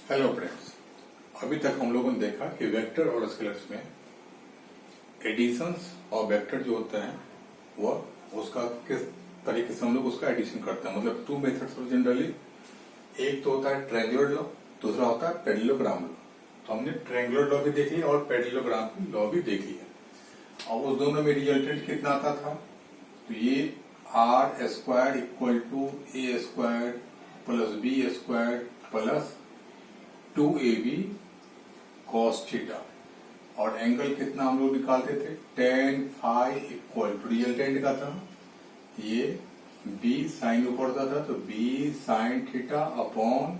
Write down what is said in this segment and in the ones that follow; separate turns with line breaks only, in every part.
Hello friends, अभी तक हम लोगों ने देखा कि वेक्टर और स्केलर्स में एडिशंस और वेक्टर जो होते हैं वह उसका किस तरीके से हम लोग उसका एडिशन करते हैं। मतलब टू मेथड्स और जनरली एक तो होता है ट्रायंगुलर लॉ, दूसरा होता है पैरेललोग्राम लॉ। तो हमने ट्रायंगुलर लॉ भी देख लिया और पैरेललोग्राम की लॉ भी देख लिया। और उस दोनों में रिजल्टेंट कितना आता था, तो ये R square equal to A square plus B square plus 2ab cos theta, और एंगल कितना हम लोग निकालते थे tan phi equal to resultant का था ये b साइन ऊपर का था तो b sine theta upon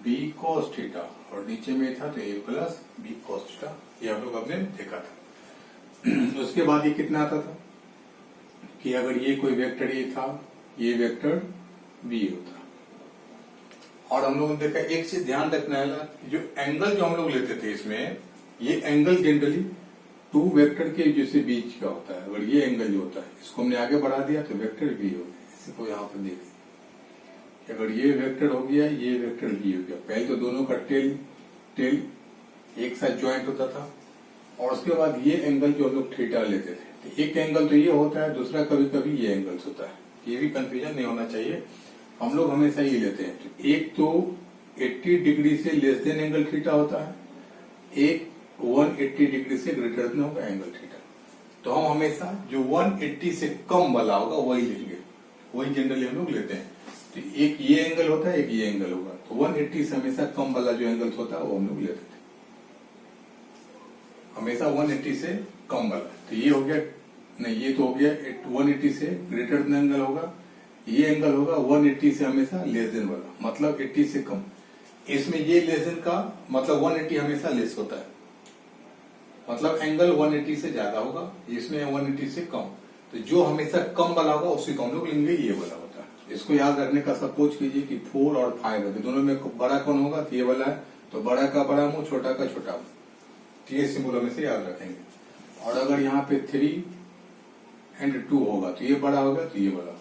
b cos theta, और नीचे में था तो a plus b cos theta. ये हम लोग अपने देखा था। उसके बाद ये कितना आता था कि अगर ये कोई वेक्टर a था, ये वेक्टर b होता। और हम लोगों ने देखा एक चीज ध्यान रखना है कि जो एंगल जो हम लोग लेते थे इसमें, ये एंगल जनरली टू वेक्टर के जैसे बीच का होता है। अगर ये एंगल जो होता है इसको हमने आगे बढ़ा दिया तो वेक्टर बी हो गया। इसी को यहाँ पर देखिए, अगर ये वेक्टर हो गया, ये वेक्टर बी हो गया। पहले तो दोनों का टेल एक साथ ज्वाइंट होता था, और उसके बाद ये एंगल जो हम लोग थीटा लेते थे, तो एक एंगल तो ये होता है, दूसरा कभी कभी ये एंगल्स होता है। ये भी कंफ्यूजन नहीं होना चाहिए, हम लोग हमेशा ये लेते हैं। तो एक तो 80 डिग्री से लेस देन एंगल थीटा होता है, एक 180 डिग्री से ग्रेटर देन होगा एंगल थीटा। तो हम हमेशा जो 180 से कम वाला होगा वही लेंगे, वही जनरली हम लोग लेते हैं। तो एक ये एंगल होता है, एक ये एंगल होगा, तो 180 से हमेशा कम वाला जो एंगल होता है वो हम लोग लेते थे, हमेशा 180 से कम वाला। तो ये हो गया, नहीं ये तो हो गया 180 से ग्रेटर देन एंगल होगा, ये एंगल होगा 180 से हमेशा लेस देन वाला, मतलब 80 से कम। इसमें ये लेस देन का मतलब 180 हमेशा लेस होता है, मतलब एंगल 180 से ज्यादा होगा, इसमें 180 से कम। तो जो हमेशा कम वाला होगा उसी को हम लोग लेंगे, ये वाला होता है। इसको याद रखने का सपोज कीजिए कि 4 और 5 है, दोनों में बड़ा कौन होगा, तो ये वाला है, तो बड़ा का बड़ा मुंह, छोटा का छोटा मुंह, तो ये सिंबल हमें से याद रखेंगे। और अगर यहाँ पे 3 एंड 2 होगा तो ये बड़ा होगा, तो ये बड़ा,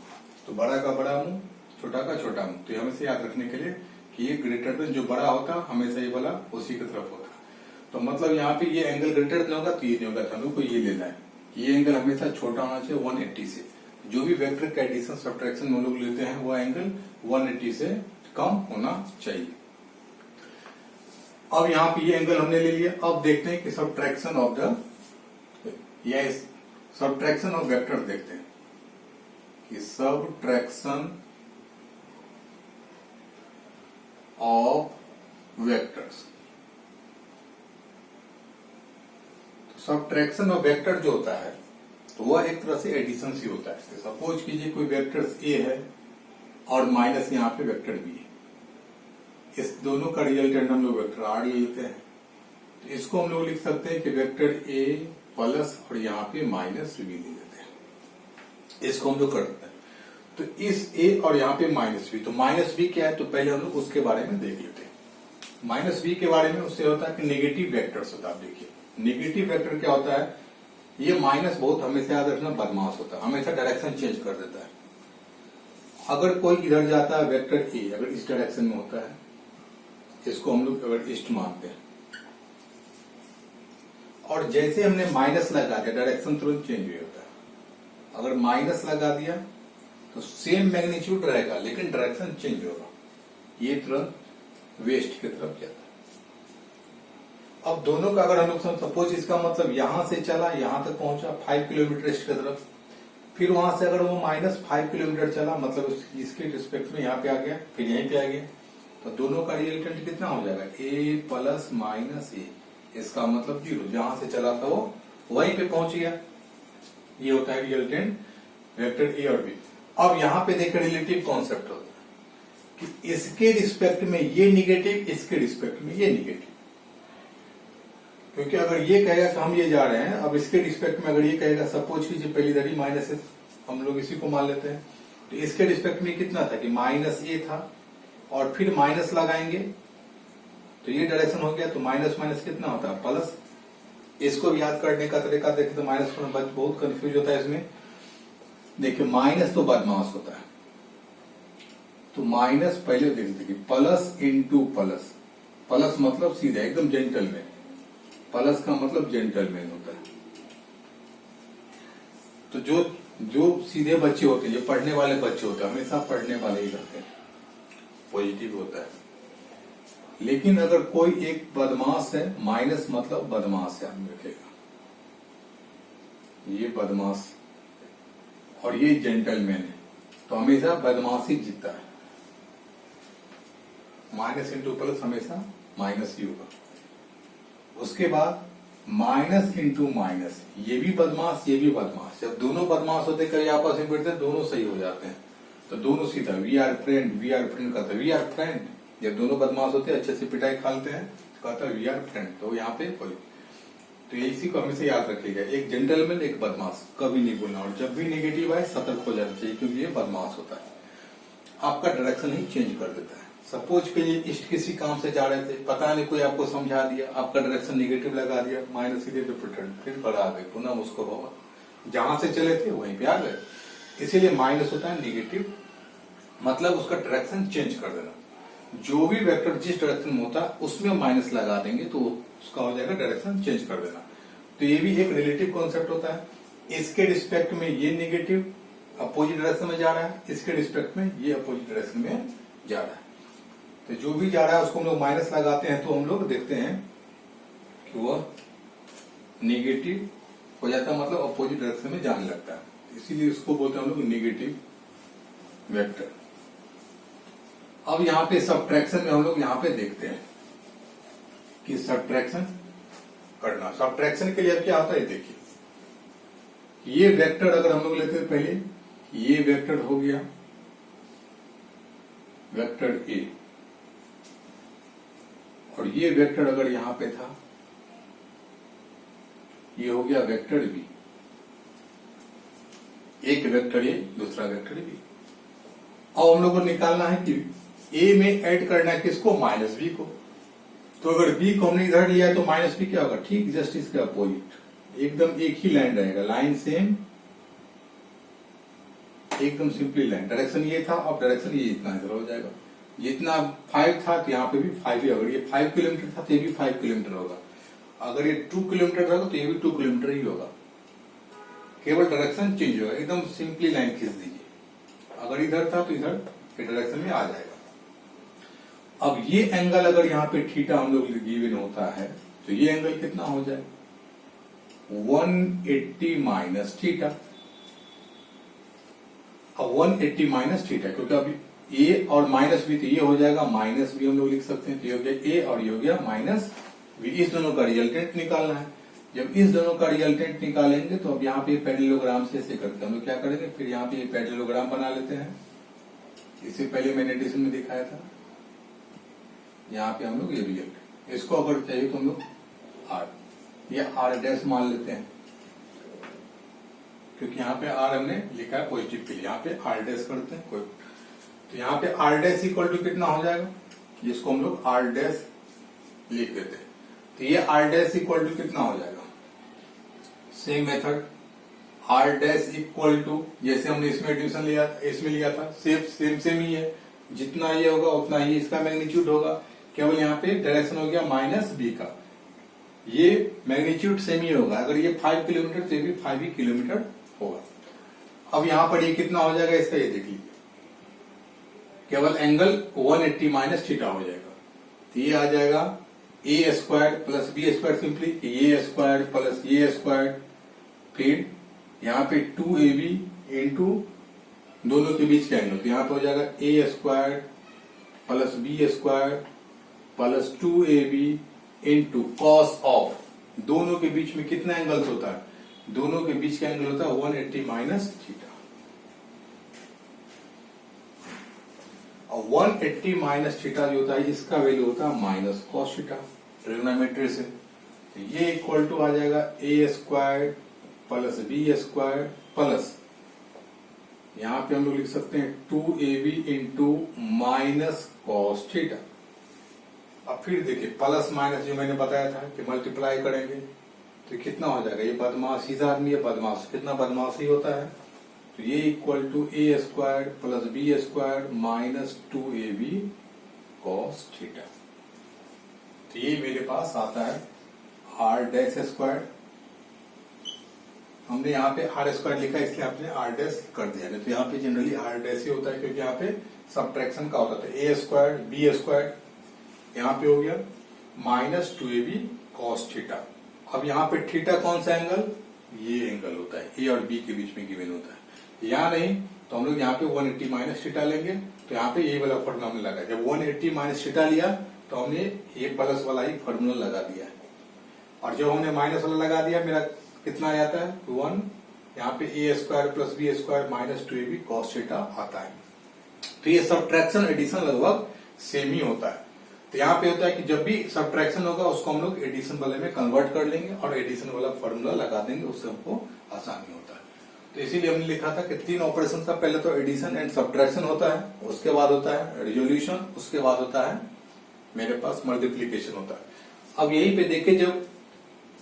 तो बड़ा का बड़ा मुंह, छोटा का छोटा मुंह। तो ये हमें से याद रखने के लिए कि ये ग्रेटर देन जो बड़ा होता हमेशा ये वाला उसी की तरफ होता। तो मतलब यहाँ पे ये एंगल ग्रेटर देन होगा तो ये नहीं होगा, तो हम लोग को ये लेना है, ये एंगल हमेशा छोटा होना चाहिए 180 से। जो भी वेक्टर का एडिशन सब्ट्रैक्शन हम लोग लेते हैं वो एंगल 180 से कम होना चाहिए। अब यहाँ पे ये एंगल हमने ले लिया। अब देखते हैं कि सब्ट्रैक्शन ऑफ द या सब्ट्रैक्शन ऑफ वेक्टर देखते हैं कि सब्ट्रैक्शन ऑफ वेक्टर्स। तो सब्ट्रैक्शन ऑफ वेक्टर जो होता है तो वह एक तरह से एडिशन ही होता है। तो सपोज कीजिए कोई वेक्टर्स ए है और माइनस यहाँ पे वेक्टर बी है, इस दोनों का रिजल्टेंट हम लोग वेक्टर आर लेते हैं। तो इसको हम लोग लिख सकते हैं कि वेक्टर ए प्लस और यहाँ पे माइनस बी ले लेते हैं, इसको हम लोग करते हैं। तो इस ए और यहाँ पे माइनस बी, तो माइनस बी क्या है, तो पहले हम लोग उसके बारे में देख लेते हैं। माइनस बी के बारे में उससे होता है कि नेगेटिव वेक्टर्स होता है। आप देखिए नेगेटिव वेक्टर क्या होता है, ये माइनस बहुत हमेशा याद रखना बदमाश होता है, हमेशा डायरेक्शन चेंज कर देता है। अगर कोई इधर जाता है वेक्टर ए, अगर इस डायरेक्शन में होता है, इसको हम लोग अगर ईस्ट मानते हैं, और जैसे हमने माइनस लगा दिया डायरेक्शन तुरंत चेंज हो जाता है। अगर माइनस लगा दिया तो सेम मैग्नीट्यूड रहेगा लेकिन डायरेक्शन चेंज होगा, ये तुरंत वेस्ट की तरफ जाता है। अब दोनों का अगर हम लोग सपोज इसका मतलब यहां से चला, यहां तक पहुंचा 5 किलोमीटर ईस्ट की तरफ, फिर वहां से अगर वो -5 किलोमीटर चला, मतलब इसके रिस्पेक्ट में यहाँ पे आ गया, फिर यहीं पे आ गया, तो दोनों का रिजल्टेंट कितना हो जाएगा, a प्लस माइनस ए। इसका मतलब 0, जहां से चला था वो वहीं पे पहुंच गया। ये होता है रिजल्टेंट वेक्टर ए और बी। अब यहाँ पे देखिए रिलेटिव कॉन्सेप्ट होता है कि इसके रिस्पेक्ट में ये निगेटिव, इसके रिस्पेक्ट में ये निगेटिव। क्योंकि अगर ये कहेगा कि हम ये जा रहे हैं, अब इसके रिस्पेक्ट में अगर ये कहेगा, सपोज कीजिए पहली धरी माइनस है, हम लोग इसी को मान लेते हैं, तो इसके रिस्पेक्ट में कितना था कि माइनस ए था, और फिर माइनस लगाएंगे तो ये डायरेक्शन हो गया, तो माइनस माइनस कितना होता है प्लस। इसको भी याद करने का तरीका देखें तो माइनस बहुत कंफ्यूज होता है इसमें। देखिए माइनस तो बदमाश होता है, तो माइनस पहले देख देखिए प्लस इंटू प्लस, प्लस मतलब सीधा एकदम जेंटलमैन, प्लस का मतलब जेंटलमैन होता है। तो जो सीधे बच्चे होते हैं, जो पढ़ने वाले बच्चे होते हैं, हमेशा पढ़ने वाले ही रहते हैं, पॉजिटिव होता है। लेकिन अगर कोई एक बदमाश है, माइनस मतलब बदमाश है, आदमी रखेगा, ये बदमाश और ये जेंटलमैन है, तो हमेशा बदमाशी जीतता है। माइनस इंटू प्लस हमेशा माइनस ही होगा। उसके बाद माइनस इंटू माइनस, ये भी बदमाश ये भी बदमाश। जब दोनों बदमाश होते कभी आपस में भिड़ते दोनों सही हो जाते हैं, तो दोनों सीधा वी आर फ्रेंड कहते हैं, वी आर फ्रेंड। जब दोनों बदमाश होते हैं अच्छे से पिटाई खालते हैं तो कहता है वी आर फ्रेंड। तो यहाँ पे कोई, तो इसी को हमेशा याद रखिएगा, एक जेंटलमैन एक बदमाश कभी नहीं बोलना। और जब भी नेगेटिव आए सतर्क हो जाना चाहिए, क्योंकि ये बदमाश होता है, आपका डायरेक्शन ही चेंज कर देता है। सपोज के लिए इष्ट किसी काम से जा रहे थे, पता नहीं कोई आपको समझा दिया, आपका डायरेक्शन नेगेटिव लगा दिया, माइनस सीधे रिपीटेड, फिर बढ़ा गए, पुनः उसको होगा, जहां से चले थे वहीं पे आ गए। इसीलिए माइनस होता है नेगेटिव, मतलब उसका डायरेक्शन चेंज कर देना। जो भी वेक्टर जिस डायरेक्शन में होता है उसमें माइनस लगा देंगे तो उसका हो जाएगा डायरेक्शन चेंज कर देना। तो ये भी एक रिलेटिव कॉन्सेप्ट होता है। इसके रिस्पेक्ट में ये नेगेटिव अपोजिट डायरेक्शन में जा रहा है, इसके रिस्पेक्ट में ये अपोजिट डायरेक्शन में जा रहा है। तो जो भी जा रहा है उसको हम लोग माइनस लगाते हैं, तो हम लोग देखते हैं कि वह नेगेटिव हो जाता है, मतलब अपोजिट डायरेक्शन में जाने लगता है। इसीलिए इसको बोलते हैं हम लोग नेगेटिव वेक्टर। अब यहाँ पे सब्ट्रैक्शन में हम लोग यहाँ पे देखते हैं कि सब्ट्रैक्शन करना, सब्ट्रैक्शन के लिए क्या होता है देखिए। ये वेक्टर अगर हम लोग लेते हैं पहले, ये वेक्टर हो गया वेक्टर ए, और ये वेक्टर अगर यहां पे था, ये हो गया वेक्टर बी। एक वेक्टर ए दूसरा वेक्टर बी। अब हम लोग को निकालना है कि ए में ऐड करना है किसको, माइनस बी को। तो अगर बी को हमने इधर लिया तो माइनस बी क्या होगा, ठीक जस्ट इसके अपोजिट, एकदम एक ही लाइन रहेगा, लाइन सेम, एकदम सिंपली लाइन। डायरेक्शन ये था, अब डायरेक्शन ये इतना इधर हो जाएगा। जितना 5 था तो यहाँ पे भी 5 ही, अगर ये 5 किलोमीटर था तो ये भी 5 किलोमीटर होगा, अगर ये 2 किलोमीटर होगा तो ये भी 2 किलोमीटर ही होगा, केवल डायरेक्शन चेंज होगा। एकदम सिंपली लाइन खींच दीजिए, अगर इधर था तो इधर के डायरेक्शन में आ जाएगा। अब ये एंगल अगर यहाँ पे थीटा हम लोग गिवन होता है तो ये एंगल कितना हो जाए, 180 माइनस थीटा। अब 180 माइनस थीटा, क्योंकि अभी ए और माइनस बी, तो ये हो जाएगा माइनस बी हम लोग लिख सकते हैं, तो ये हो गया ए और ये हो गया माइनस बी। इस दोनों का रिजल्टेंट निकालना है। जब इस दोनों का रिजल्टेंट निकालेंगे तो अब यहाँ पे पैरेललोग्राम से ऐसे करके हम लोग क्या करेंगे, फिर यहाँ पे पैरेललोग्राम बना लेते हैं। इससे पहले मैंने एडिशन में दिखाया था, यहाँ पे हम लोग ये रिजल्ट, इसको अगर चाहिए तो हम लोग आर या आर डैश मान लेते हैं, क्योंकि यहाँ पे आर हमने लिखा है पॉजिटिव के लिए, यहाँ पे आर डैश करते हैं कोई। तो यहाँ पे आर डैश इक्वल टू कितना हो जाएगा, जिसको हम लोग आर डैश लिख देते हैं। तो ये आर डैश इक्वल टू कितना हो जाएगा, same method, R dash equal to जैसे हमने इसमें एडिशन लिया, इसमें लिया था, सेम ही है। जितना ये होगा उतना ही इसका मैग्नीट्यूड होगा, केवल यहाँ पे डायरेक्शन हो गया माइनस बी का, ये मैग्नीट्यूड सेम ही होगा। अगर ये 5 किलोमीटर तो ये भी 5 ही किलोमीटर होगा। अब यहाँ पर ये कितना हो जाएगा इसका, ये देख लीजिए, केवल एंगल 180 माइनस थीटा हो जाएगा। तो ये आ जाएगा a square plus B square, simply a square plus a square, फिर यहाँ पे 2ab इंटू दोनों के बीच का एंगल, तो यहाँ पे हो जाएगा a square plus B square plus 2ab into cos of, दोनों के बीच में कितना एंगल्स होता है, दोनों के बीच का एंगल होता है 180 माइनस थीटा। और 180 माइनस थीटा जो होता है इसका वैल्यू होता है माइनस कॉस थीटा ट्रिग्नोमेट्री से। तो ये इक्वल टू आ जाएगा a square plus B square plus, यहाँ पे हम लोग लिख सकते हैं 2ab into minus cos theta. अब फिर देखिए प्लस माइनस जो मैंने बताया था कि मल्टीप्लाई करेंगे तो कितना हो जाएगा, ये बदमाश ही आदमी है, बदमाश कितना बदमाश ही होता है। तो ये equal to A square plus B square minus 2ab cos theta. तो ये मेरे पास आता है आर डैश स्क्वायर। हमने यहाँ पे आर स्क्वायर लिखा इसलिए आपने आर डैश कर दिया, नहीं तो यहाँ पे जनरली आर डैश ही होता है क्योंकि यहाँ पे सब्ट्रैक्शन का होता था। ए स्क्वायर बी स्क्वायर यहाँ पे हो गया माइनस 2ab कॉस थीटा। अब यहाँ पे थीटा कौन सा एंगल, ये एंगल होता है, ए और बी के बीच में गिवन होता है। यहाँ नहीं तो हम लोग यहाँ पे 180 माइनस थीटा लेंगे, तो यहाँ पे ये वाला फॉर्मूला हमने लगाया। जब 180 माइनस थीटा लिया तो हमने ये प्लस वाला ही फॉर्मूला लगा दिया, और जब हमने माइनस वाला लगा दिया मेरा कितना आ जाता है 1, यहाँ पे a square plus B square minus 2ab cos theta आता है। तो ये सब्ट्रैक्शन एडिशन लगभग सेम ही होता है। तो यहाँ पे होता है कि जब भी सब्ट्रैक्शन होगा उसको हम लोग एडिशन वाले में कन्वर्ट कर लेंगे और एडिशन वाला फॉर्मूला लगा देंगे, उससे हमको आसानी होता है। तो इसीलिए हमने लिखा था कि 3 ऑपरेशन था, पहले तो एडिशन एंड सब्ट्रैक्शन होता है, उसके बाद होता है रिजोल्यूशन, उसके बाद होता है मेरे पास मल्टीप्लीकेशन होता है। अब यहीं पे देखिए जब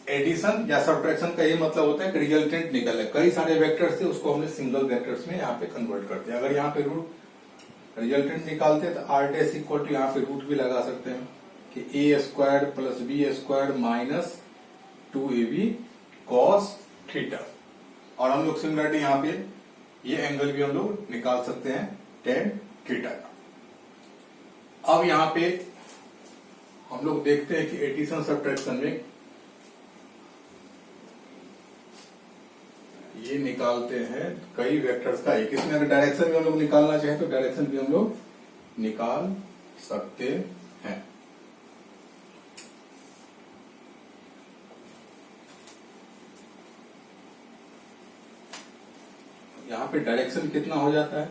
एडिशन या सब्ट्रैक्शन का ये मतलब होता है कि रिजल्टेंट निकल है, कई सारे वेक्टर्स थे उसको हमने सिंगल वेक्टर्स में यहाँ पे कन्वर्ट कर दिया। अगर यहाँ पे रूट रिजल्टेंट निकालते हैं तो आर डैश इक्वल टू यहाँ पे रूट भी लगा सकते हैं कि a square plus B square minus 2ab cos theta. और हम लोग सिमिलरली यहाँ पे ये एंगल भी हम लोग निकाल सकते हैं tan थीटा का। अब यहाँ पे हम लोग देखते हैं कि एडिशन सब्ट्रैक्शन में ये निकालते हैं कई वेक्टर्स का एक, इसमें अगर डायरेक्शन भी हम लोग निकालना चाहें तो डायरेक्शन भी हम लोग निकाल सकते हैं। यहाँ पे डायरेक्शन कितना हो जाता है,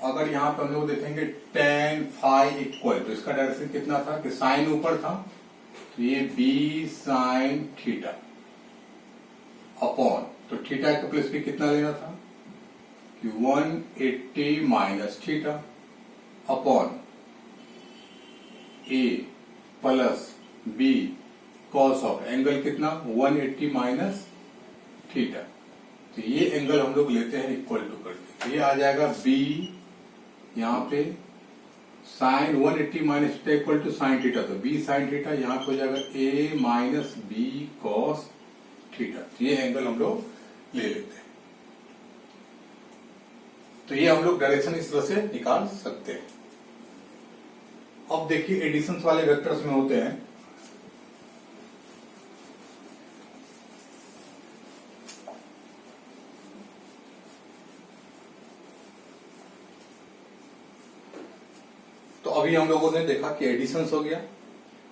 अगर यहाँ पे हम लोग देखेंगे tan फाई इक्वल, तो इसका डायरेक्शन कितना था कि साइन ऊपर था, तो ये b साइन थीटा अपॉन, तो थीटा का प्लस भी कितना लेना था कि 180 minus theta upon a plus b cos of angle कितना 180 माइनस थीटा। तो ये एंगल हम लोग लेते हैं इक्वल टू करके, तो ये आ जाएगा b यहाँ पे sine 180 minus theta equal to sine theta, तो b साइन थीटा यहाँ पे हो जाएगा a minus b cos theta. तो ये एंगल हम लोग ले लेते हैं। तो ये हम लोग डायरेक्शन इस तरह से निकाल सकते हैं। अब देखिए एडिशन वाले वेक्टर्स में होते हैं तो अभी हम लोगों ने देखा कि एडिशंस हो गया।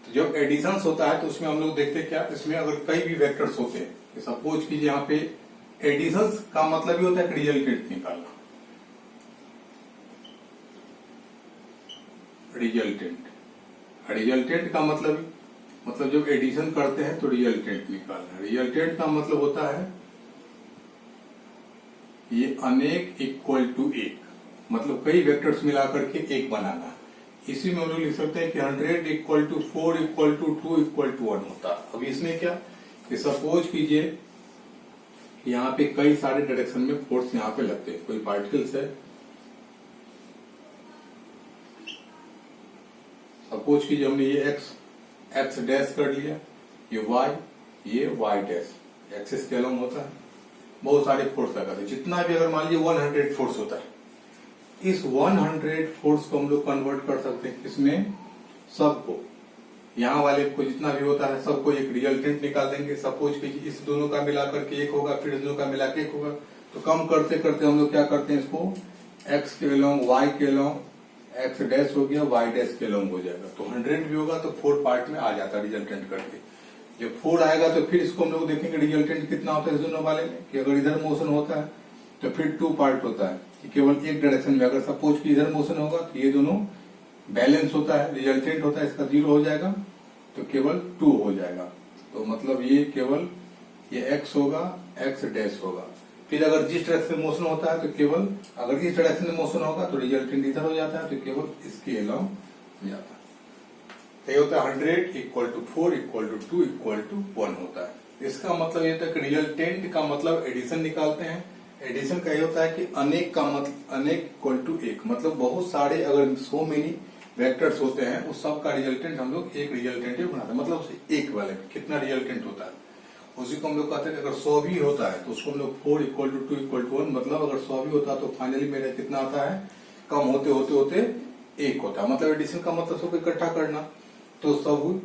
तो जब एडिशंस होता है तो उसमें हम लोग देखते हैं क्या, इसमें अगर कई भी वेक्टर्स होते हैं, सपोज कीजिए यहाँ पे एडिशंस का मतलब ही होता है कि रिजल्टेंट निकालना। रिजल्टेंट का मतलब जब एडिशन करते हैं तो रिजल्टेंट निकालना। रिजल्टेंट का मतलब होता है ये अनेक इक्वल टू एक, मतलब कई वेक्टर्स मिलाकर के एक बनाना। इसी में हम लोग लिख सकते हैं कि 100 equal to 4 equal to 2 equal to 1 होता है। अब इसमें क्या कि सपोज कीजिए यहाँ पे कई सारे डायरेक्शन में फोर्स यहाँ पे लगते हैं, कोई पार्टिकल्स है, सपोज कीजिए हमने ये एक्स डैश कर लिया, ये वाई डैश, एक्सिस के अलॉन्ग होता है, बहुत सारे फोर्स लगाते हैं। जितना भी अगर मान लीजिए 100 फोर्स होता है, इस 100 फोर्स को हम लोग कन्वर्ट कर सकते हैं किसमें, सबको, यहाँ वाले को जितना भी होता है सबको एक रिजल्टेंट निकाल देंगे। सपोज कीजिए इस दोनों का मिलाकर के एक होगा, फिर इस दोनों का मिला के एक होगा, तो कम करते करते हम लोग क्या करते हैं, इसको एक्स के अलॉन्ग वाई के अलॉन्ग एक्स डैश हो गया, वाई डैश के अलॉन्ग हो जाएगा। तो 100 भी होगा तो 4 पार्ट में आ जाता है रिजल्टेंट करके। जब 4 आएगा तो फिर इसको हम लोग देखेंगे रिजल्टेंट कितना होता है इस दोनों वाले में, कि अगर इधर मोशन होता है तो फिर 2 पार्ट होता है कि केवल एक डायरेक्शन में। अगर सपोज कि इधर मोशन होगा तो ये दोनों बैलेंस होता है, रिजल्टेंट होता है, इसका 0 हो जाएगा तो केवल 2 हो जाएगा। तो मतलब ये केवल ये x होगा, x डैश होगा। फिर अगर जिस डायरेक्शन में मोशन होता है तो केवल, अगर इस डायरेक्शन में मोशन होगा तो रिजल्टेंट इधर हो जाता है, तो केवल इसके अलॉन्ग हो जाता है। तो ये होता है 100 equal to 4 equal to 2 equal to 1 होता है। इसका मतलब ये होता है कि रिजल्टेंट का मतलब एडिशन निकालते हैं। एडिशन का ये होता है कि अनेक का मतलब अनेक इक्वल टू एक, मतलब बहुत सारे, अगर सो मेनी वेक्टर्स होते हैं उस सब का रिजल्टेंट हम लोग एक रिजल्टेंट बनाते हैं, मतलब उसे एक वाले में कितना रिजल्टेंट होता है उसी को हम लोग कहते हैं। अगर 100 भी होता है तो उसको हम लोग 4 = 2 = 1, मतलब अगर 100 भी होता है तो फाइनली मेरा कितना आता है, कम होते होते होते एक होता है। मतलब एडिशन का मतलब सबको इकट्ठा करना, तो सब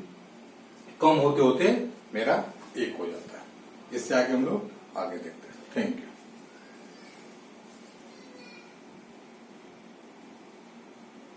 कम होते होते मेरा एक हो जाता है। इससे आगे हम लोग आगे देखते हैं। Thank you.